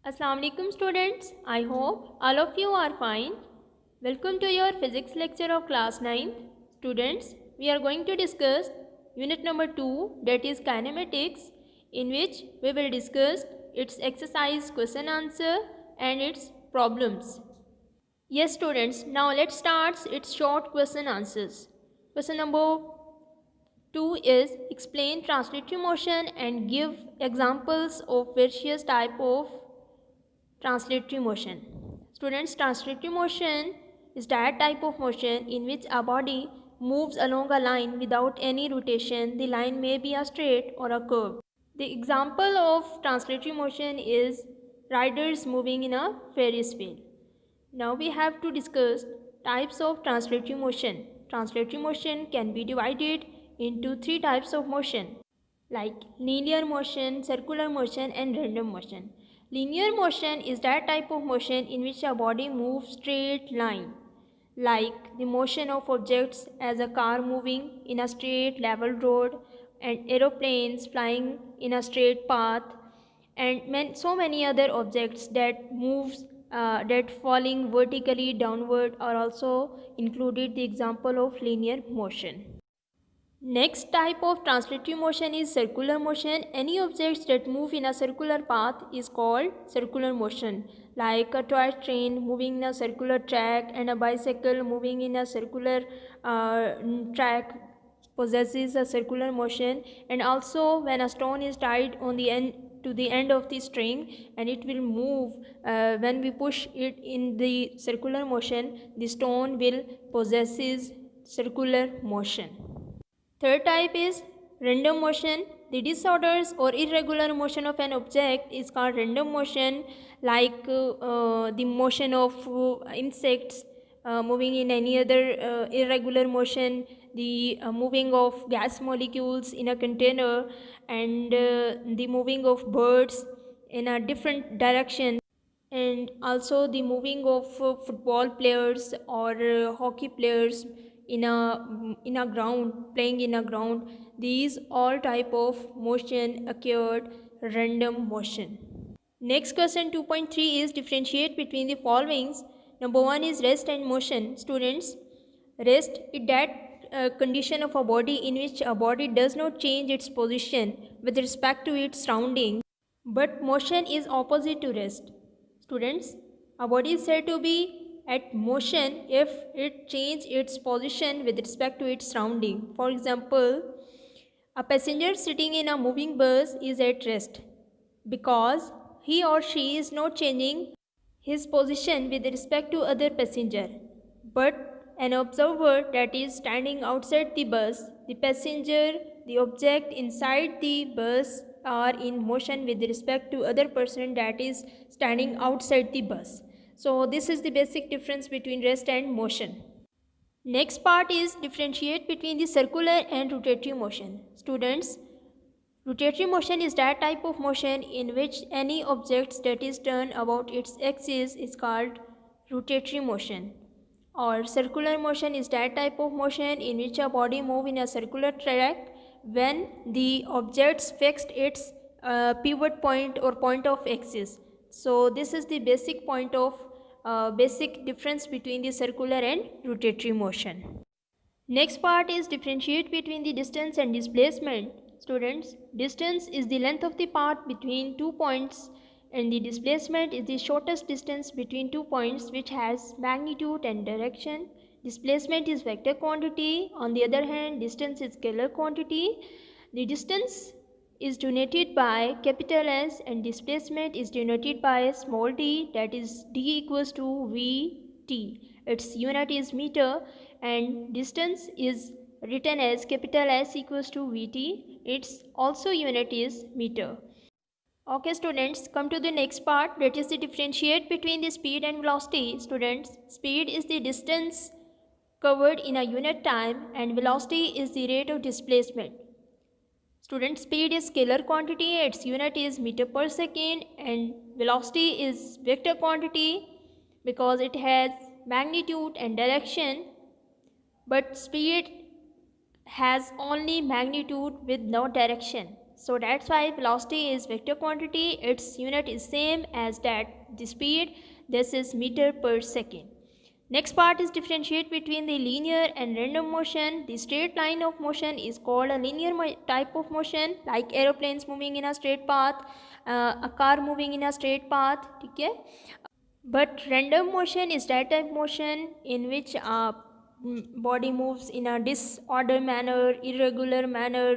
Assalamu alaikum students. I hope all of you are fine. Welcome to your physics lecture of class 9th. Students, we are going to discuss unit number 2, that is kinematics, in which we will discuss its exercise question answer and its problems. Yes students, now let's start its short question answers. Question number 2 is explain translatory motion and give examples of various type of translatory motion. Students, translatory motion is that type of motion in which a body moves along a line without any rotation. The line may be a straight or a curve. The example of translatory motion is riders moving in a Ferris wheel. Now we have to discuss types of translatory motion. Translatory motion can be divided into three types of motion, like linear motion, circular motion and random motion. Linear motion is that type of motion in which a body moves straight line, like the motion of objects as a car moving in a straight level road and aeroplanes flying in a straight path and so many other objects that moves that falling vertically downward are also included the example of linear motion. Next type of translatory motion is circular motion. Any objects that move in a circular path is called circular motion, like a toy train moving in a circular track and a bicycle moving in a circular track possesses a circular motion. And also when a stone is tied on the end to the end of the string and it will move when we push it in the circular motion, the stone will possesses circular motion. Third type is random motion. The disorders or irregular motion of an object is called random motion, like the motion of insects moving in any other irregular motion, the moving of gas molecules in a container, and the moving of birds in a different direction, and also the moving of football players or hockey players in a ground, playing in a ground. These all type of motion occurred random motion. Next question 2.3 is differentiate between the followings. Number 1 is rest and motion. Students, rest is that condition of a body in which a body does not change its position with respect to its surrounding, but motion is opposite to rest. Students, a body is said to be at motion if it changes its position with respect to its surrounding. For example, a passenger sitting in a moving bus is at rest because he or she is not changing his position with respect to other passenger. But an observer that is standing outside the bus, the passenger, the object inside the bus are in motion with respect to other person that is standing outside the bus. So this is the basic difference between rest and motion. Next part is differentiate between the circular and rotatory motion. Students, rotatory motion is that type of motion in which any object that is turned about its axis is called rotatory motion. Or circular motion is that type of motion in which a body moves in a circular track when the objects fixed its pivot point or point of axis. So this is the basic point of basic difference between the circular and rotatory motion. Next part is differentiate between the distance and displacement. Students, distance is the length of the path between 2 points and the displacement is the shortest distance between 2 points which has magnitude and direction. Displacement is vector quantity. On the other hand, distance is scalar quantity. The distance is denoted by capital S and displacement is denoted by small d, that is d equals to vt. Its unit is meter and distance is written as capital S equals to vt. Its also unit is meter. Okay students, come to the next part, that is the differentiate between the speed and velocity. Students, speed is the distance covered in a unit time and velocity is the rate of displacement. Student, speed is scalar quantity, its unit is meter per second, and velocity is vector quantity because it has magnitude and direction, but speed has only magnitude with no direction. So that's why velocity is vector quantity. Its unit is same as that the speed. This is meter per second. Next part is differentiate between the linear and random motion. The straight line of motion is called a linear type of motion, like aeroplanes moving in a straight path, a car moving in a straight path. Okay? But random motion is that type of motion in which a body moves in a disordered manner, irregular manner,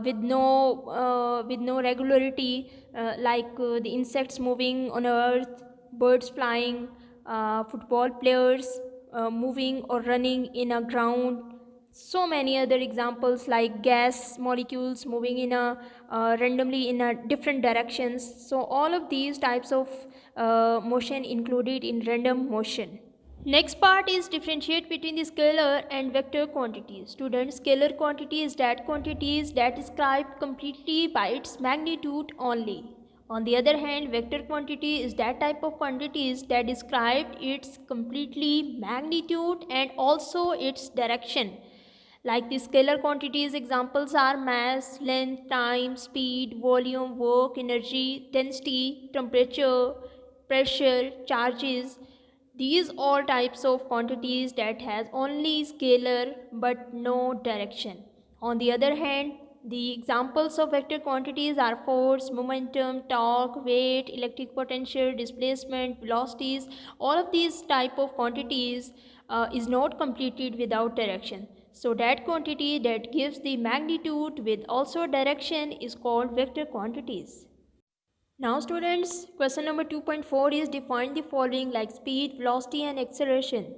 with no regularity, like the insects moving on earth, birds flying, football players moving or running in a ground. So many other examples like gas molecules moving in a randomly in a different directions. So all of these types of motion included in random motion. Next part is differentiate between the scalar and vector quantities. Students, scalar quantity is that quantities that described completely by its magnitude only. On the other hand, vector quantity is that type of quantities that described its completely magnitude and also its direction. Like the scalar quantities examples are mass, length, time, speed, volume, work, energy, density, temperature, pressure, charges. These all types of quantities that has only scalar but no direction. On the other hand, the examples of vector quantities are force, momentum, torque, weight, electric potential, displacement, velocities. All of these type of quantities is not completed without direction. So that quantity that gives the magnitude with also direction is called vector quantities. Now students, question number 2.4 is define the following like speed, velocity and acceleration.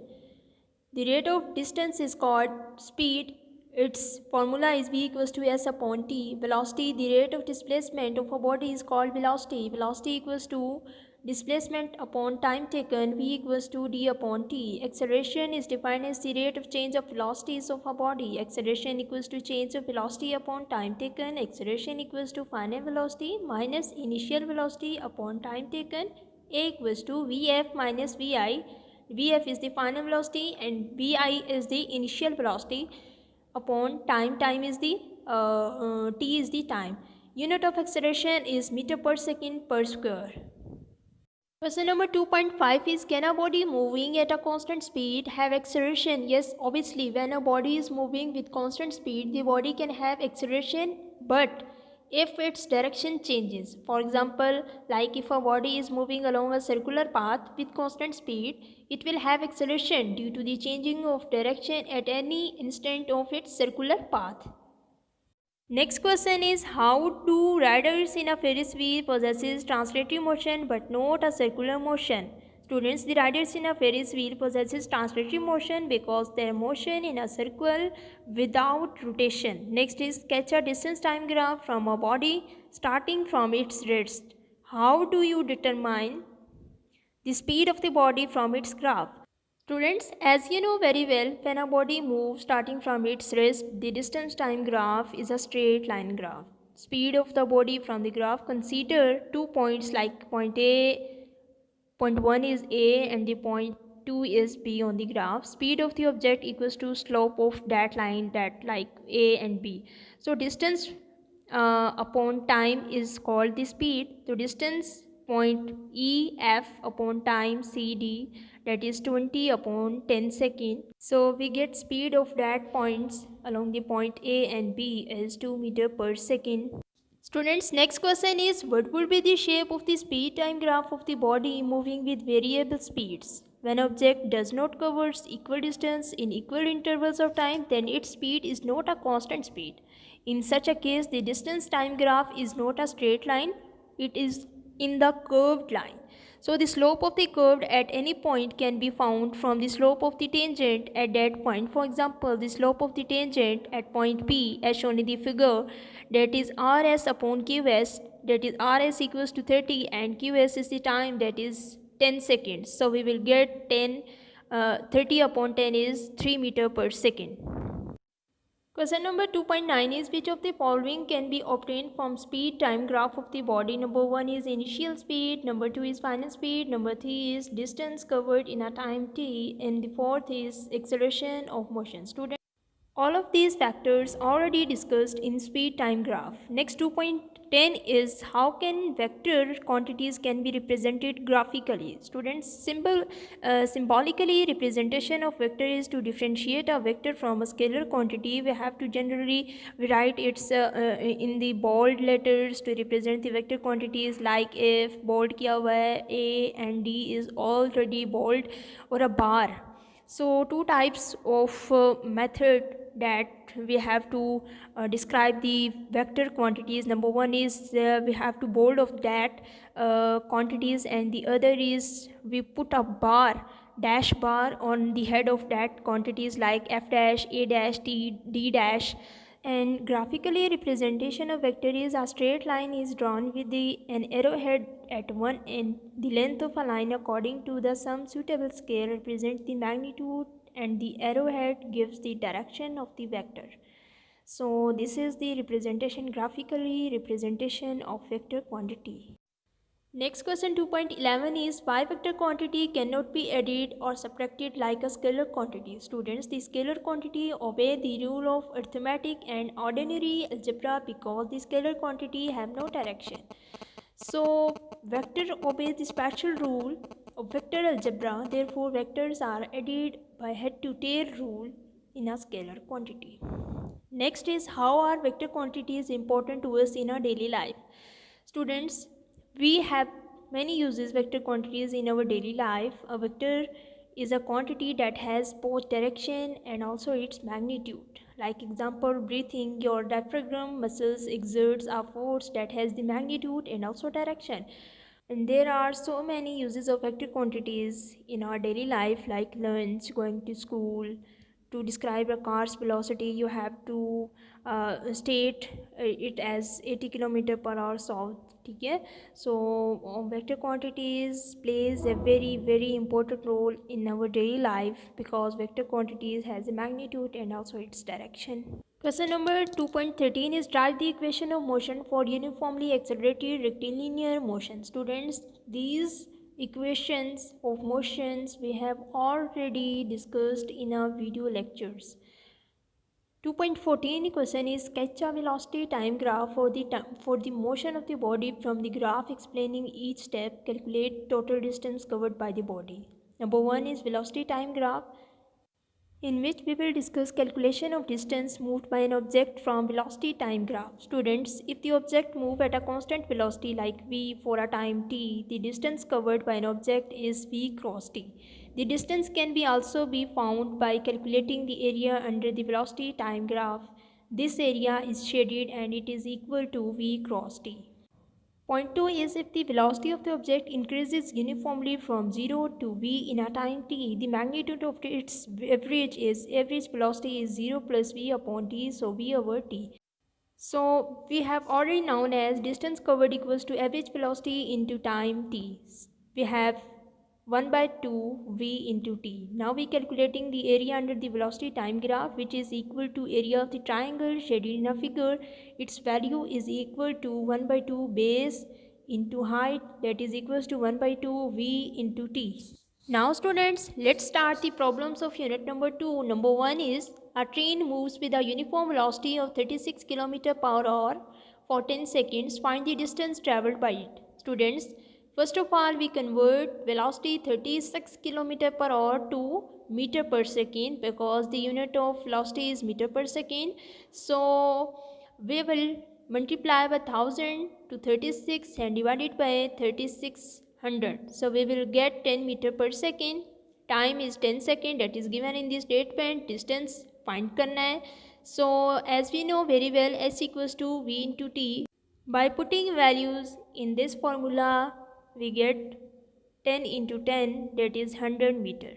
The rate of distance is called speed. Its formula is v equals to s upon t. Velocity, the rate of displacement of a body is called velocity. Velocity equals to displacement upon time taken, v equals to d upon t. Acceleration is defined as the rate of change of velocities of a body. Acceleration equals to change of velocity upon time taken. Acceleration equals to final velocity minus initial velocity upon time taken. A equals to vf minus vi. Vf is the final velocity and Vi is the initial velocity upon time. Time is the t is the time. Unit of acceleration is meter per second per square. Question number 2.5 is can a body moving at a constant speed have acceleration? Yes, obviously when a body is moving with constant speed, the body can have acceleration, but if its direction changes. For example, like if a body is moving along a circular path with constant speed, it will have acceleration due to the changing of direction at any instant of its circular path. Next question is how do riders in a Ferris wheel possesses translative motion but not a circular motion? Students, the riders in a Ferris wheel possesses translative motion because their motion in a circle without rotation. Next is sketch a distance time graph from a body starting from its rest. How do you determine the speed of the body from its graph? Students, as you know very well, when a body moves starting from its rest, the distance time graph is a straight line graph. Speed of the body from the graph, consider 2 points like point A, point 1 is A and the point 2 is B on the graph. Speed of the object equals to slope of that line that like A and B. So distance upon time is called the speed. So distance point EF upon time CD, that is 20 upon 10 second. So we get speed of that points along the point A and B is 2 meter per second. Students, next question is what would be the shape of the speed time graph of the body moving with variable speeds? When object does not cover equal distance in equal intervals of time, then its speed is not a constant speed. In such a case, the distance time graph is not a straight line, it is in the curved line. So the slope of the curve at any point can be found from the slope of the tangent at that point. For example, the slope of the tangent at point P as shown in the figure, that is Rs upon Qs, that is Rs equals to 30 and Qs is the time, that is 10 seconds. So we will get 30 upon 10 is 3 meter per second. Question number 2.9 is which of the following can be obtained from speed time graph of the body? Number 1 is initial speed, number 2 is final speed, number 3 is distance covered in a time t, and the fourth is acceleration of motion. Student, All of these factors already discussed in speed time graph. Next 2.10 is how can vector quantities can be represented graphically. Students, symbolically representation of vector is to differentiate a vector from a scalar quantity. We have to generally write its in the bold letters to represent the vector quantities, like if bold किया हुआ है A and D is already bold, or a bar. So two types of method that we have to describe the vector quantities. Number one is we have to bold of that quantities, and the other is we put a bar, dash bar on the head of that quantities, like f dash, a dash, t, d dash. And graphically representation of vector is a straight line is drawn with an arrowhead at one end. The length of a line according to the some suitable scale represents the magnitude, and the arrowhead gives the direction of the vector. So this is the representation, graphically representation of vector quantity. Next question 2.11 is why vector quantity cannot be added or subtracted like a scalar quantity. Students, the scalar quantity obey the rule of arithmetic and ordinary algebra because the scalar quantity have no direction. So vector obeys the special rule of vector algebra, therefore vectors are added by head to tail rule in a scalar quantity. Next is how are vector quantities important to us in our daily life. Students, we have many uses vector quantities in our daily life. A vector is a quantity that has both direction and also its magnitude. Like example, breathing, your diaphragm muscles exerts a force that has the magnitude and also direction. And there are so many uses of vector quantities in our daily life, like lunch, going to school. To describe a car's velocity, you have to state it as 80 km per hour south. Okay? So vector quantities plays a very important role in our daily life because vector quantities has a magnitude and also its direction. Question number 2.13 is write the equation of motion for uniformly accelerated rectilinear motion. Students, these equations of motions we have already discussed in our video lectures. 2.14 question is sketch a velocity time graph for the motion of the body from the graph explaining each step. Calculate total distance covered by the body. Number 1 is velocity time graph, in which we will discuss calculation of distance moved by an object from velocity time graph. Students, if the object move at a constant velocity like v for a time t, the distance covered by an object is v cross t. The distance can be also be found by calculating the area under the velocity time graph. This area is shaded and it is equal to v cross t. Point 2 is if the velocity of the object increases uniformly from 0 to v in a time t, the magnitude of its average velocity is 0 plus v upon t, so v over t. So we have already known as distance covered equals to average velocity into time t. We have 1 by 2 v into t. Now we calculating the area under the velocity time graph, which is equal to area of the triangle shaded in a figure. Its value is equal to 1 by 2 base into height, that is equals to 1 by 2 v into t. Now students, let's start the problems of unit number 2. Number 1 is a train moves with a uniform velocity of 36 km per hour for 10 seconds. Find the distance traveled by it. Students, first of all, we convert velocity 36 km per hour to meter per second because the unit of velocity is meter per second. So we will multiply by 1000 to 36 and divide it by 3600. So we will get 10 meter per second. Time is 10 second, that is given in this statement. Distance find करना है. So as we know very well, s equals to v into t. By putting values in this formula, we get 10 into 10, that is 100 meter.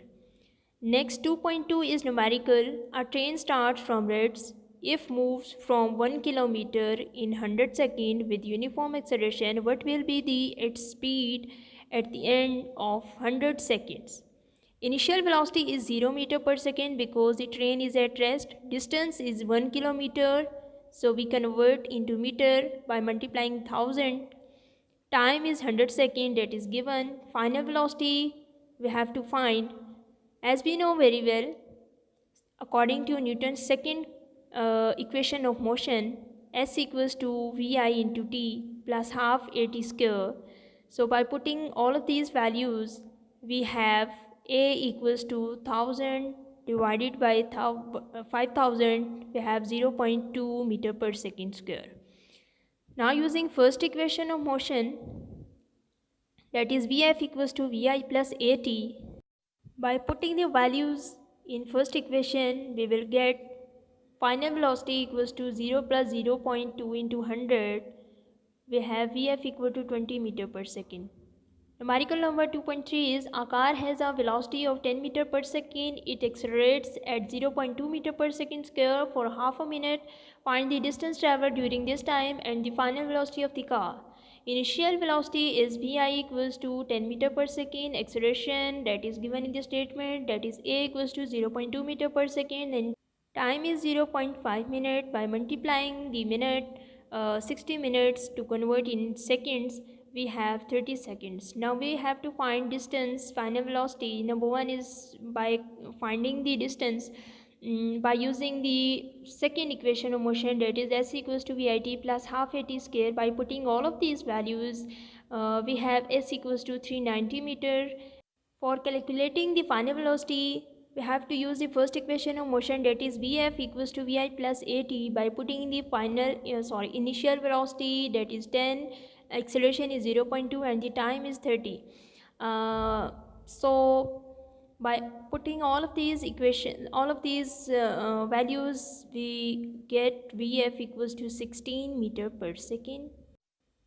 Next 2.2 is numerical. A train starts from reds if moves from 1 kilometer in 100 seconds with uniform acceleration. What will be its speed at the end of 100 seconds? Initial velocity is 0 meter per second because the train is at rest. Distance is 1 kilometer, so we convert into meter by multiplying 1000. Time is 100 seconds, that is given. Final velocity we have to find. As we know very well, according to Newton's second equation of motion, s equals to vi into t plus half at square. So by putting all of these values, we have a equals to 1000 divided by 5000, we have 0.2 meter per second square. Now using first equation of motion, that is Vf equals to Vi plus At, by putting the values in first equation, we will get final velocity equals to 0 plus 0.2 into 100. We have Vf equal to 20 meter per second. Numerical number 2.3 is a car has a velocity of 10 meter per second. It accelerates at 0.2 meter per second square for half a minute. Find the distance traveled during this time and the final velocity of the car. Initial velocity is Vi equals to 10 meter per second. Acceleration that is given in the statement, that is A equals to 0.2 meter per second, and time is 0.5 minute. By multiplying the minute 60 minutes to convert in seconds, we have 30 seconds. Now we have to find distance, final velocity. Number one is by finding the distance by using the second equation of motion, that is s equals to vit plus half at square. By putting all of these values, we have s equals to 390 meter. For calculating the final velocity, we have to use the first equation of motion, that is Vf equals to Vi plus At. By putting in the initial velocity, that is 10, acceleration is 0.2, and the time is 30. So by putting all of these values, we get Vf equals to 16 meter per second.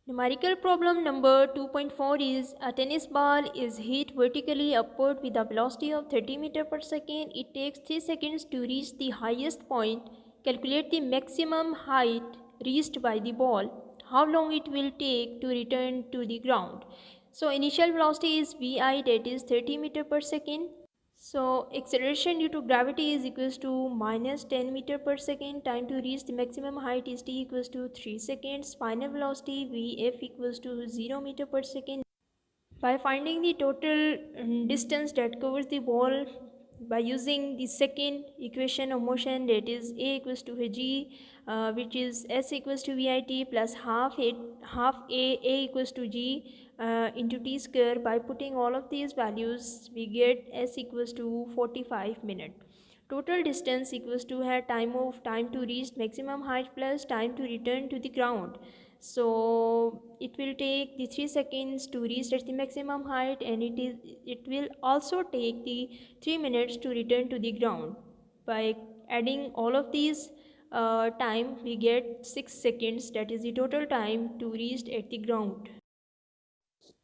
Numerical problem number 2.4 is a tennis ball is hit vertically upward with a velocity of 30 meter per second. It takes 3 seconds to reach the highest point. Calculate the maximum height reached by the ball. How long it will take to return to the ground? So initial velocity is Vi, that is 30 meter per second. So acceleration due to gravity is equals to minus 10 meter per second. Time to reach the maximum height is t equals to 3 seconds. Final velocity Vf equals to 0 meter per second. By finding the total distance that covers the ball by using the second equation of motion, that is A equals to g, which is s equals to vit plus half a equals to g into t square. By putting all of these values, we get s equals to 45 minutes. Total distance equals to time to reach maximum height plus time to return to the ground. So it will take the 3 seconds to reach at the maximum height, and it will also take the 3 minutes to return to the ground. By adding all of these time, we get 6 seconds, that is the total time to reach at the ground.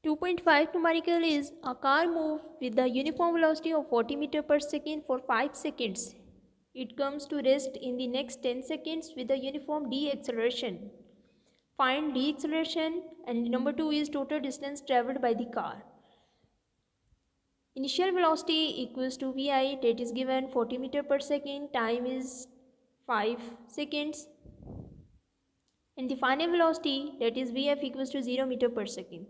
2.5 numerical is a car move with the uniform velocity of 40 meter per second for 5 seconds. It comes to rest in the next 10 seconds with a uniform deceleration. Find deceleration, and number 2 is total distance traveled by the car. Initial velocity equals to Vi, that is given 40 meter per second, time is 5 seconds, and the final velocity, that is Vf equals to 0 meter per second.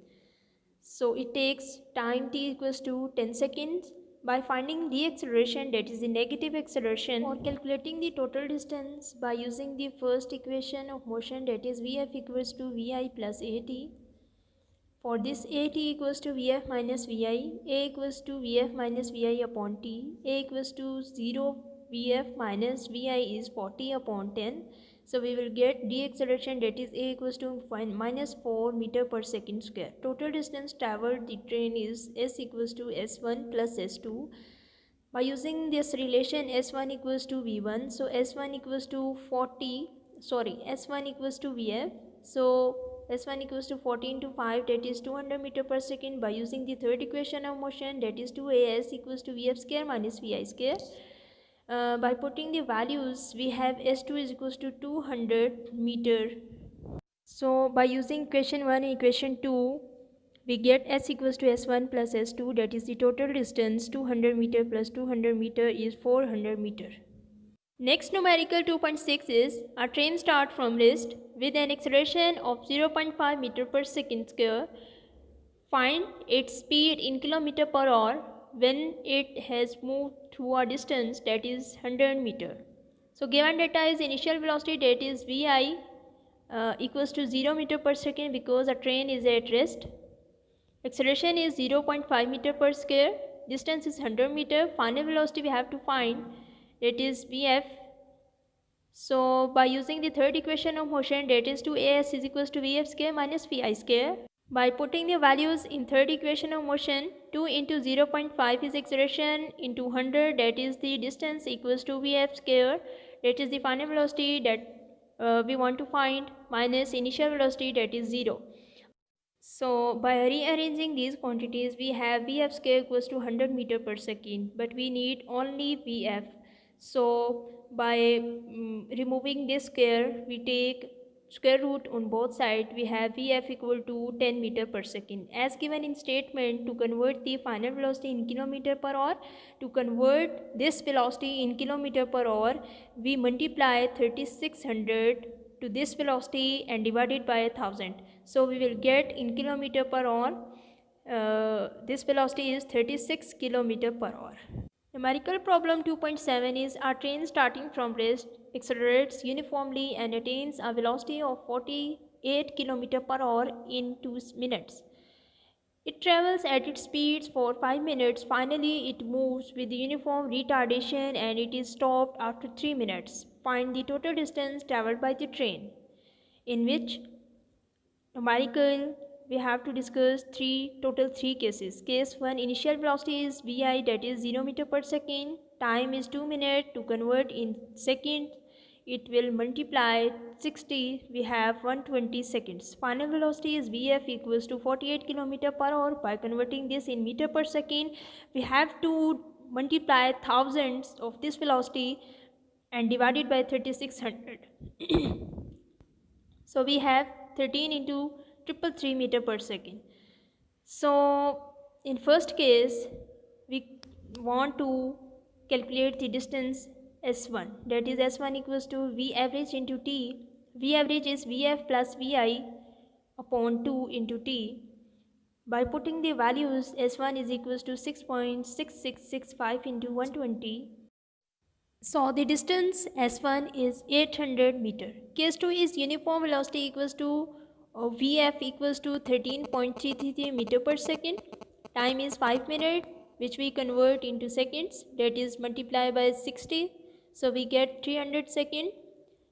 So it takes time t equals to 10 seconds. By finding the acceleration, that is the negative acceleration, or calculating the total distance by using the first equation of motion, that is Vf equals to Vi plus At. For this At equals to Vf minus Vi, A equals to Vf minus Vi upon t, A equals to 0 Vf minus Vi is 40 upon 10. So we will get deceleration, that is A equals to minus 4 meter per second square. Total distance traveled the train is S equals to S1 plus S2. By using this relation S1 equals to V1, so S1 equals to S1 equals to Vf. So S1 equals to 40 into 5, that is 200 meter per second. By using the third equation of motion, that is 2as equals to Vf square minus Vi square. By putting the values, we have S2 is equals to 200 meter. So by using equation 1 and equation 2, we get S equals to S1 plus S2, that is the total distance 200 meter plus 200 meter is 400 meter. Next numerical 2.6 is a train start from rest with an acceleration of 0.5 meter per second square. Find its speed in kilometer per hour. when it has moved through a distance that is 100 meter. So given data is initial velocity, that is Vi equals to 0 meter per second because a train is at rest. Acceleration is 0.5 meter per square. Distance is 100 meter. Final velocity we have to find, that is Vf. So by using the third equation of motion, that is 2as is equals to Vf square minus Vi square. By putting the values in third equation of motion, 2 into 0.5 is acceleration into 100, that is the distance, equals to Vf square, that is the final velocity that we want to find, minus initial velocity, that is 0. So by rearranging these quantities, we have Vf square equals to 100 meter per second, but we need only Vf. So by removing this square, we take square root on both sides. We have Vf equal to 10 meter per second. As given in statement, to convert the final velocity in kilometer per hour, to convert this velocity in kilometer per hour, we multiply 3600 to this velocity and divide it by 1000. So we will get in kilometer per hour, this velocity is 36 kilometer per hour. Numerical problem 2.7 is a train starting from rest accelerates uniformly and attains a velocity of 48 km per hour in 2 minutes. It travels at its speeds for 5 minutes. Finally, it moves with uniform retardation and it is stopped after 3 minutes. Find the total distance traveled by the train. In which numerical we have to discuss total three cases. Case 1, initial velocity is Vi, that is 0 meter per second. Time is 2 minutes. To convert in seconds, it will multiply 60. We have 120 seconds. Final velocity is Vf equals to 48 km per hour. By converting this in meter per second, we have to multiply thousands of this velocity and divide it by 3600. So we have 13 into 333 meter per second. So in first case, we want to calculate the distance S1, that is S1 equals to V average into T. V average is Vf plus Vi upon 2 into T. By putting the values, S1 is equals to 6.6665 into 120. So the distance S1 is 800 meter. Case 2 is uniform velocity equals to Vf equals to 13.333 meter per second. Time is 5 minutes, which we convert into seconds, that is multiply by 60. So we get 300 seconds.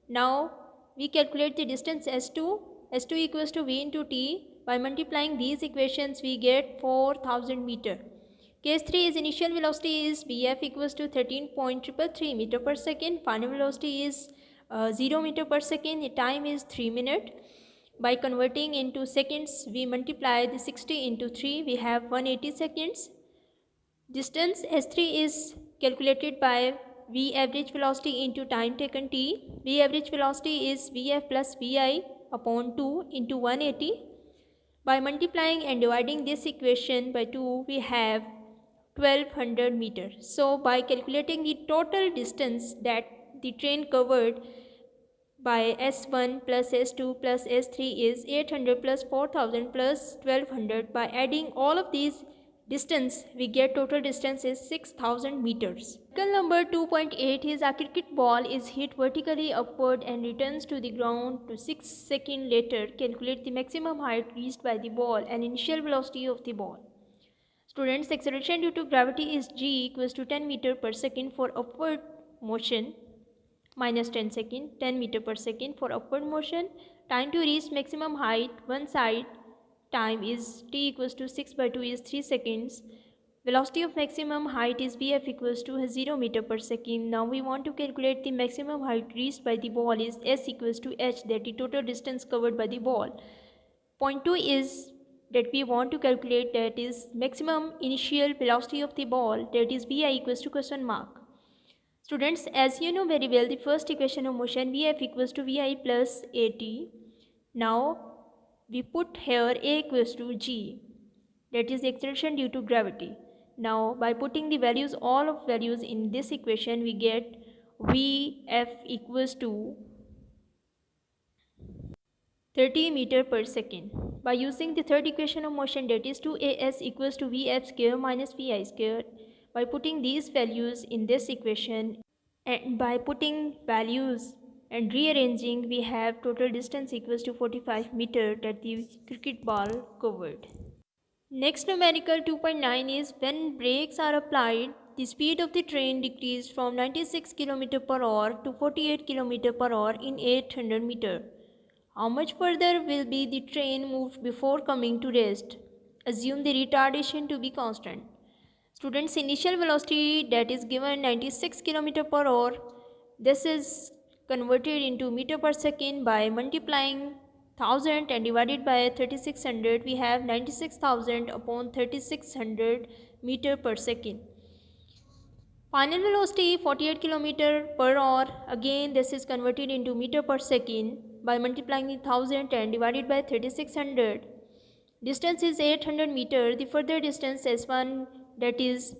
Now we calculate the distance S2. S2 equals to V into T. By multiplying these equations, we get 4000 meter. Case 3 is initial velocity is Vf equals to 13.333 meter per second. Final velocity is 0 meter per second. The time is 3 minutes. By converting into seconds, we multiply the 60 into 3. We have 180 seconds. Distance S3 is calculated by V average velocity into time taken T. V average velocity is Vf plus Vi upon 2 into 180. By multiplying and dividing this equation by 2, we have 1200 meters. So by calculating the total distance that the train covered by S1 plus S2 plus S3 is 800 plus 4000 plus 1200. By adding all of these distance, we get total distance is 6000 meters. Example number 2.8 is a cricket ball is hit vertically upward and returns to the ground to 6 seconds later. Calculate the maximum height reached by the ball and initial velocity of the ball. Students, acceleration due to gravity is g equals to 10 meter per second for upward motion minus 10 second, 10 meter per second for upward motion. Time to reach maximum height, one side time is t equals to 6 by 2 is 3 seconds. Velocity of maximum height is Vf equals to 0 meter per second. Now we want to calculate the maximum height reached by the ball is s equals to h, that the total distance covered by the ball. Point 2 is that we want to calculate, that is maximum initial velocity of the ball, that is Vi equals to question mark. Students, as you know very well, the first equation of motion Vf equals to Vi plus At. Now we put here A equals to g, that is acceleration due to gravity. Now by putting the values, all of values in this equation, we get Vf equals to 30 meter per second. By using the third equation of motion, that is 2as equals to vf square minus vi square, by putting these values in this equation and by putting values and rearranging, we have total distance equals to 45 meter that the cricket ball covered. Next numerical 2.9 is when brakes are applied, the speed of the train decreased from 96 km per hour to 48 km per hour in 800 meter. How much further will be the train moved before coming to rest? Assume the retardation to be constant. Students' initial velocity, that is given 96 km per hour. This is converted into meter per second by multiplying 1000 and divided by 3600. We have 96,000 upon 3600 meter per second. Final velocity 48 km per hour. Again, this is converted into meter per second by multiplying 1000 and divided by 3600. Distance is 800 meter. The further distance S1, that is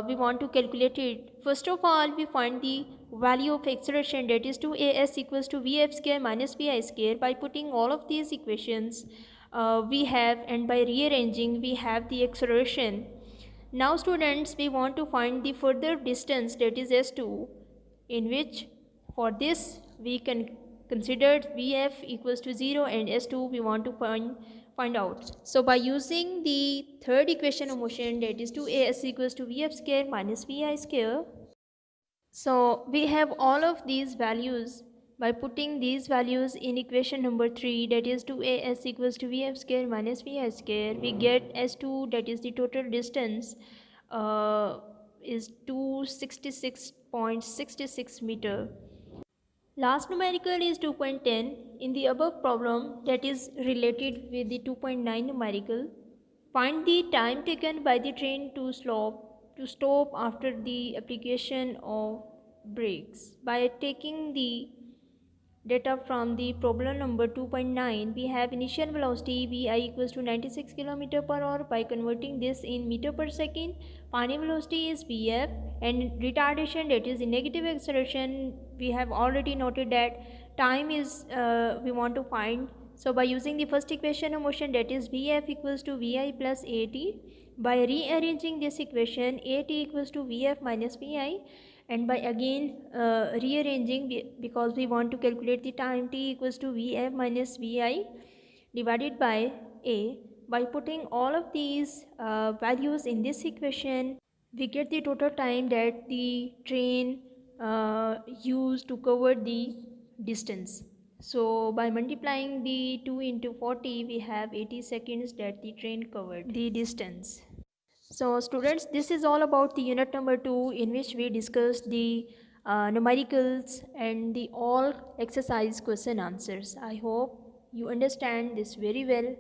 we want to calculate it. First of all, we find the value of acceleration, that is 2as equals to vf square minus vi square. By putting all of these equations we have, and by rearranging, we have the acceleration. Now students, we want to find the further distance, that is S2, in which for this we can consider vf equals to 0 and S2 we want to find out. So by using the third equation of motion, that is 2as equals to vf square minus vi square. So we have all of these values. By putting these values in equation number 3, that is 2as equals to vf square minus vi square, we get S2, that is the total distance is 266.66 meter. Last numerical is 2.10. In the above problem, that is related with the 2.9 numerical, find the time taken by the train to stop after the application of brakes. By taking the data from the problem number 2.9, we have initial velocity vi equals to 96 km per hour. By converting this in meter per second, final velocity is vf, and retardation, that is the negative acceleration, we have already noted that time is we want to find. So by using the first equation of motion, that is vf equals to vi plus at, by rearranging this equation, at equals to vf minus vi, and by again rearranging, because we want to calculate the time, t equals to vf minus vi divided by a. By putting all of these values in this equation, we get the total time that the train used to cover the distance. So by multiplying the 2 into 40, we have 80 seconds that the train covered the distance. So students, this is all about the unit number 2, in which we discussed the numericals and the all exercise question answers. I hope you understand this very well.